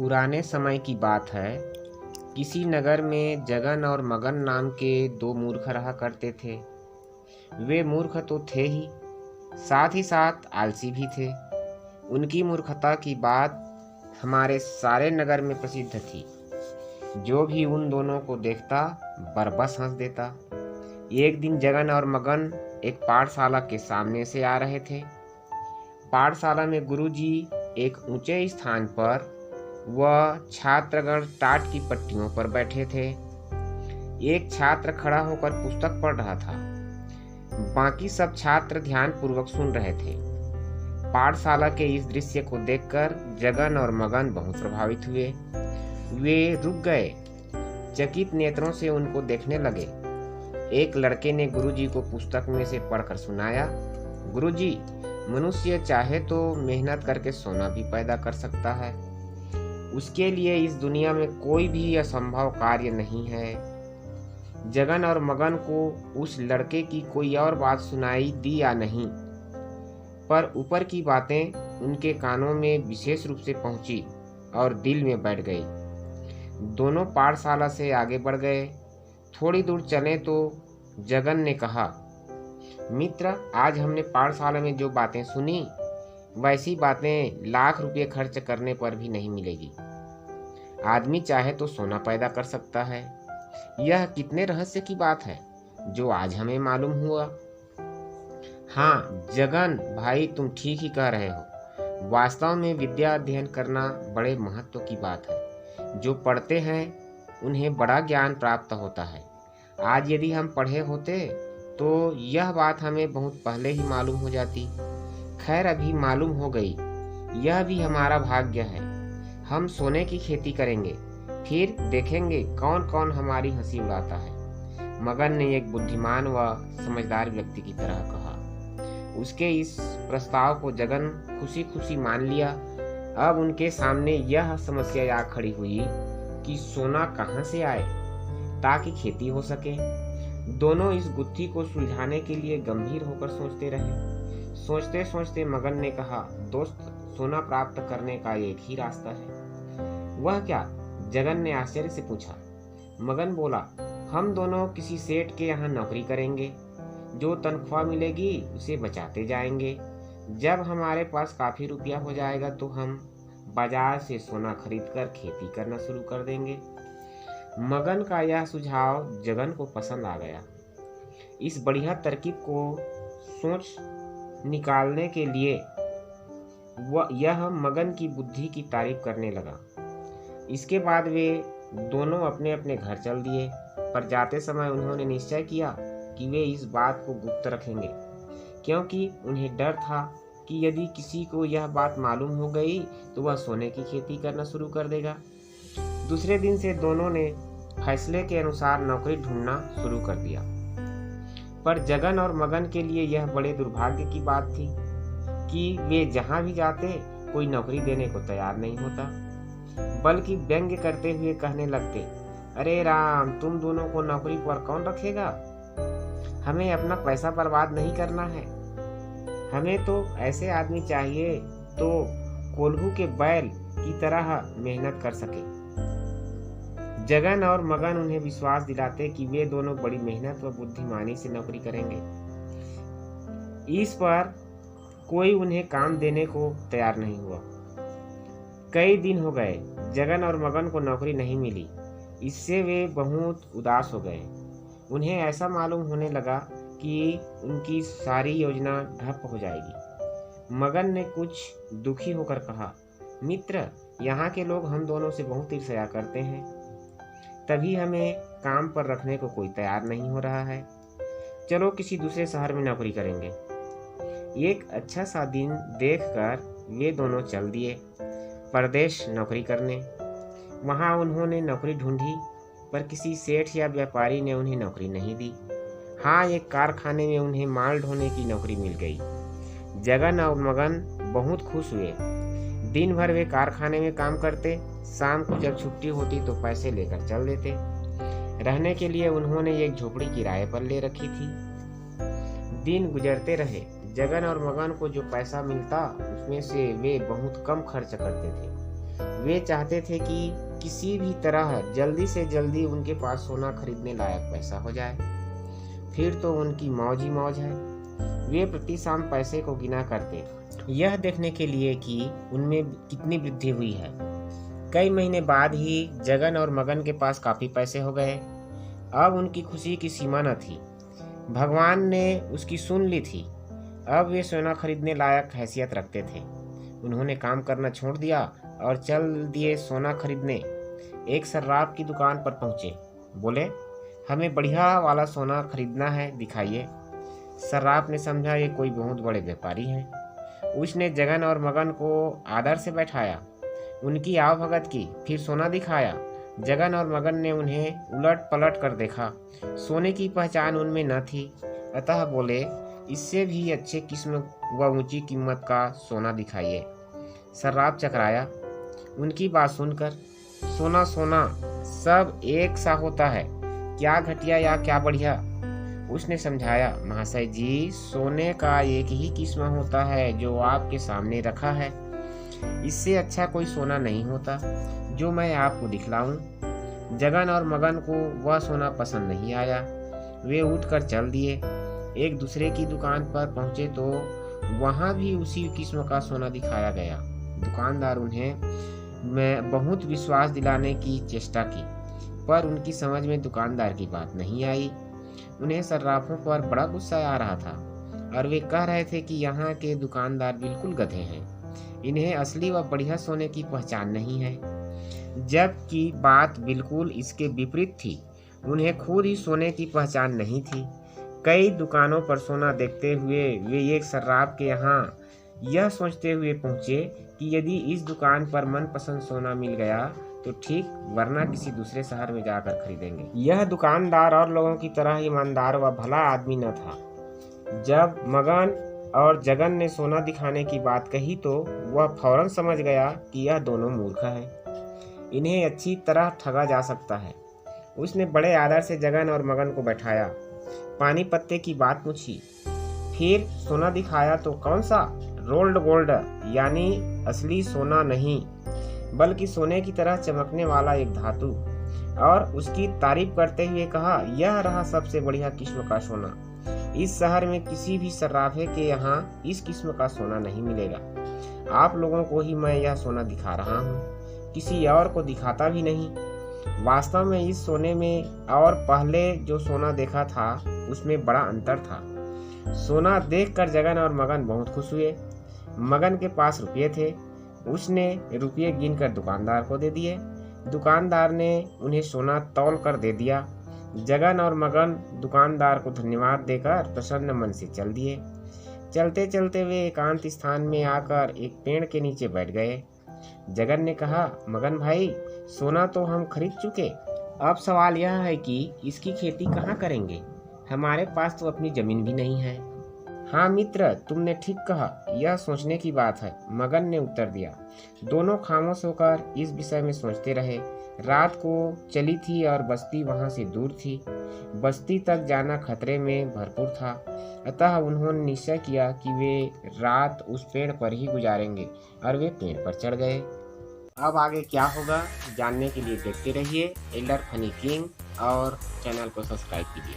पुराने समय की बात है। किसी नगर में जगन और मगन नाम के दो मूर्ख रहा करते थे। वे मूर्ख तो थे ही, साथ ही साथ आलसी भी थे। उनकी मूर्खता की बात हमारे सारे नगर में प्रसिद्ध थी। जो भी उन दोनों को देखता बरबस हंस देता। एक दिन जगन और मगन एक पाठशाला के सामने से आ रहे थे। पाठशाला में गुरुजी एक ऊंचे स्थान पर वह छात्रगण टाट की पट्टियों पर बैठे थे। एक छात्र खड़ा होकर पुस्तक पढ़ रहा था। बाकी सब छात्र ध्यान पूर्वक सुन रहे थे। पाठशाला के इस दृश्य को देखकर जगन और मगन बहुत प्रभावित हुए। वे रुक गए, चकित नेत्रों से उनको देखने लगे। एक लड़के ने गुरुजी को पुस्तक में से पढ़कर सुनाया, गुरुजी, मनुष्य चाहे तो मेहनत करके सोना भी पैदा कर सकता है। उसके लिए इस दुनिया में कोई भी असंभव कार्य नहीं है। जगन और मगन को उस लड़के की कोई और बात सुनाई दी या नहीं, पर ऊपर की बातें उनके कानों में विशेष रूप से पहुंची और दिल में बैठ गई। दोनों पाठशाला से आगे बढ़ गए। थोड़ी दूर चले तो जगन ने कहा, मित्र, आज हमने पाठशाला में जो बातें सुनी वैसी बातें लाख रुपये खर्च करने पर भी नहीं मिलेगी। आदमी चाहे तो सोना पैदा कर सकता है। यह कितने रहस्य की बात है जो आज हमें मालूम हुआ। हाँ जगन भाई, तुम ठीक ही कह रहे हो। वास्तव में विद्या अध्ययन करना बड़े महत्व की बात है। जो पढ़ते हैं उन्हें बड़ा ज्ञान प्राप्त होता है। आज यदि हम पढ़े होते तो यह बात हमें बहुत पहले ही मालूम हो जाती। खैर, अभी मालूम हो गई, यह भी हमारा भाग्य है। हम सोने की खेती करेंगे, फिर देखेंगे कौन कौन हमारी हंसी उड़ाता है। मगन ने एक बुद्धिमान व समझदार व्यक्ति की तरह कहा। उसके इस प्रस्ताव को जगन खुशी खुशी मान लिया। अब उनके सामने यह समस्या आ खड़ी हुई कि सोना कहाँ से आए ताकि खेती हो सके। दोनों इस गुत्थी को सुलझाने के लिए गंभीर होकर सोचते रहे। सोचते सोचते मगन ने कहा, दोस्त, सोना प्राप्त करने का एक ही रास्ता है। वह क्या? जगन ने आश्चर्य से पूछा। मगन बोला, हम दोनों किसी सेठ के यहाँ नौकरी करेंगे। जो तनख्वाह मिलेगी उसे बचाते जाएंगे। जब हमारे पास काफी रुपया हो जाएगा तो हम बाजार से सोना खरीदकर खेती करना शुरू कर देंगे। मगन का यह सुझाव जगन को पसंद आ गया। इस बढ़िया तरकीब को सोच निकालने के लिए यह मगन की बुद्धि की तारीफ करने लगा। इसके बाद वे दोनों अपने अपने घर चल दिए, पर जाते समय उन्होंने निश्चय किया कि वे इस बात को गुप्त रखेंगे, क्योंकि उन्हें डर था कि यदि किसी को यह बात मालूम हो गई तो वह सोने की खेती करना शुरू कर देगा। दूसरे दिन से दोनों ने फैसले के अनुसार नौकरी ढूंढना शुरू कर दिया। पर जगन और मगन के लिए यह बड़े दुर्भाग्य की बात थी कि वे जहां भी जाते कोई नौकरी देने को तैयार नहीं होता, बल्कि व्यंग्य करते हुए कहने लगते, अरे राम, तुम दोनों को नौकरी पर कौन रखेगा? हमें अपना पैसा बर्बाद नहीं करना है। हमें तो ऐसे आदमी चाहिए तो कोल्हू के बैल की तरह मेहनत कर सके। जगन और मगन उन्हें विश्वास दिलाते कि वे दोनों बड़ी मेहनत व बुद्धिमानी से नौकरी करेंगे। इस पर कोई उन्हें काम देने को तैयार नहीं हुआ। कई दिन हो गए, जगन और मगन को नौकरी नहीं मिली। इससे वे बहुत उदास हो गए। उन्हें ऐसा मालूम होने लगा कि उनकी सारी योजना ठप हो जाएगी। मगन ने कुछ दुखी होकर कहा, मित्र, यहाँ के लोग हम दोनों से बहुत ईर्ष्या करते हैं, तभी हमें काम पर रखने को कोई तैयार नहीं हो रहा है। चलो किसी दूसरे शहर में नौकरी करेंगे। एक अच्छा सा दिन देखकर वे दोनों चल दिए परदेश नौकरी करने। वहाँ उन्होंने नौकरी ढूंढी, पर किसी सेठ या व्यापारी ने उन्हें नौकरी नहीं दी। हाँ, एक कारखाने में उन्हें माल ढोने की नौकरी मिल गई। जगन और मगन बहुत खुश हुए। दिन भर वे कारखाने में काम करते, शाम को जब छुट्टी होती तो पैसे लेकर चल देते। रहने के लिए उन्होंने एक झोपड़ी किराए पर ले रखी थी। दिन गुजरते रहे। जगन और मगन को जो पैसा मिलता उसमें से वे बहुत कम खर्च करते थे। वे चाहते थे कि किसी भी तरह जल्दी से जल्दी उनके पास सोना खरीदने लायक पैसा हो जाए, फिर तो उनकी मौज ही मौज है। वे प्रति शाम पैसे को गिना करते, यह देखने के लिए कि उनमें कितनी वृद्धि हुई है। कई महीने बाद ही जगन और मगन के पास काफ़ी पैसे हो गए। अब उनकी खुशी की सीमा न थी। भगवान ने उसकी सुन ली थी। अब वे सोना खरीदने लायक हैसियत रखते थे। उन्होंने काम करना छोड़ दिया और चल दिए सोना खरीदने। एक सर्राफ की दुकान पर पहुँचे। बोले, हमें बढ़िया वाला सोना खरीदना है, दिखाइए। सर्राफ ने समझा ये कोई बहुत बड़े व्यापारी हैं। उसने जगन और मगन को आदर से बैठाया, उनकी आवभगत की, फिर सोना दिखाया। जगन और मगन ने उन्हें उलट पलट कर देखा। सोने की पहचान उनमें न थी। अतः बोले, इससे भी अच्छे किस्म व ऊंची कीमत का सोना दिखाइए। सर्राफ चकराया उनकी बात सुनकर। सोना सोना सब एक सा होता है, क्या घटिया या क्या बढ़िया। उसने समझाया, महाशय जी, सोने का एक ही किस्म होता है जो आपके सामने रखा है। इससे अच्छा कोई सोना नहीं होता जो मैं आपको दिखलाऊं। जगन और मगन को वह सोना पसंद नहीं आया। वे उठकर चल दिए। एक दूसरे की दुकान पर पहुंचे तो वहां भी उसी किस्म का सोना दिखाया गया। दुकानदार उन्हें बहुत विश्वास दिलाने की चेष्टा की, पर उनकी समझ में दुकानदार की बात नहीं आई। उन्हें सर्राफों पर बड़ा गुस्सा आ रहा था और वे कह रहे थे कि यहाँ के दुकानदार बिल्कुल गधे हैं। इन्हें असली व बढ़िया सोने की पहचान नहीं है, जबकि बात बिल्कुल इसके विपरीत थी। उन्हें खुद ही सोने की पहचान नहीं थी। कई दुकानों पर सोना देखते हुए वे एक सर्राफ के यहाँ यह सोचते हुए पहुँचे कि यदि इस दुकान पर मनपसंद सोना मिल गया तो ठीक, वरना किसी दूसरे शहर में जाकर खरीदेंगे। यह दुकानदार और लोगों की तरह ईमानदार व भला आदमी न था। जब मगन और जगन ने सोना दिखाने की बात कही तो वह फौरन समझ गया कि यह दोनों मूर्ख हैं। इन्हें अच्छी तरह ठगा जा सकता है। उसने बड़े आदर से जगन और मगन को बैठाया, पानी पत्ते की बात पूछी, फिर सोना दिखाया तो कौन सा? रोल्ड गोल्ड, यानी असली सोना नहीं, बल्कि सोने की तरह चमकने वाला एक धातु। और उसकी तारीफ करते हुए कहा, यह रहा सबसे बढ़िया किस्म का सोना। इस शहर में किसी भी सर्राफे के यहाँ इस किस्म का सोना नहीं मिलेगा। आप लोगों को ही मैं यह सोना दिखा रहा हूँ, किसी और को दिखाता भी नहीं। वास्तव में इस सोने में और पहले जो सोना देखा था उसमें बड़ा अंतर था। सोना देखकर जगन और मगन बहुत खुश हुए। मगन के पास रुपये थे। उसने रुपये गिनकर दुकानदार को दे दिए। दुकानदार ने उन्हें सोना तौल कर दे दिया। जगन और मगन दुकानदार को धन्यवाद देकर प्रसन्न मन से चल दिए। चलते चलते वे एकांत स्थान में आकर एक पेड़ के नीचे बैठ गए। जगन ने कहा, मगन भाई, सोना तो हम खरीद चुके, अब सवाल यह है कि इसकी खेती कहाँ करेंगे? हमारे पास तो अपनी जमीन भी नहीं है। हाँ मित्र, तुमने ठीक कहा, यह सोचने की बात है, मगन ने उत्तर दिया। दोनों खामोश होकर इस विषय में सोचते रहे। रात को चली थी और बस्ती वहां से दूर थी। बस्ती तक जाना खतरे में भरपूर था। अतः उन्होंने निश्चय किया कि वे रात उस पेड़ पर ही गुजारेंगे और वे पेड़ पर चढ़ गए। अब आगे क्या होगा जानने के लिए देखते रहिए एल्डर फनी किंग और चैनल को सब्सक्राइब कीजिए।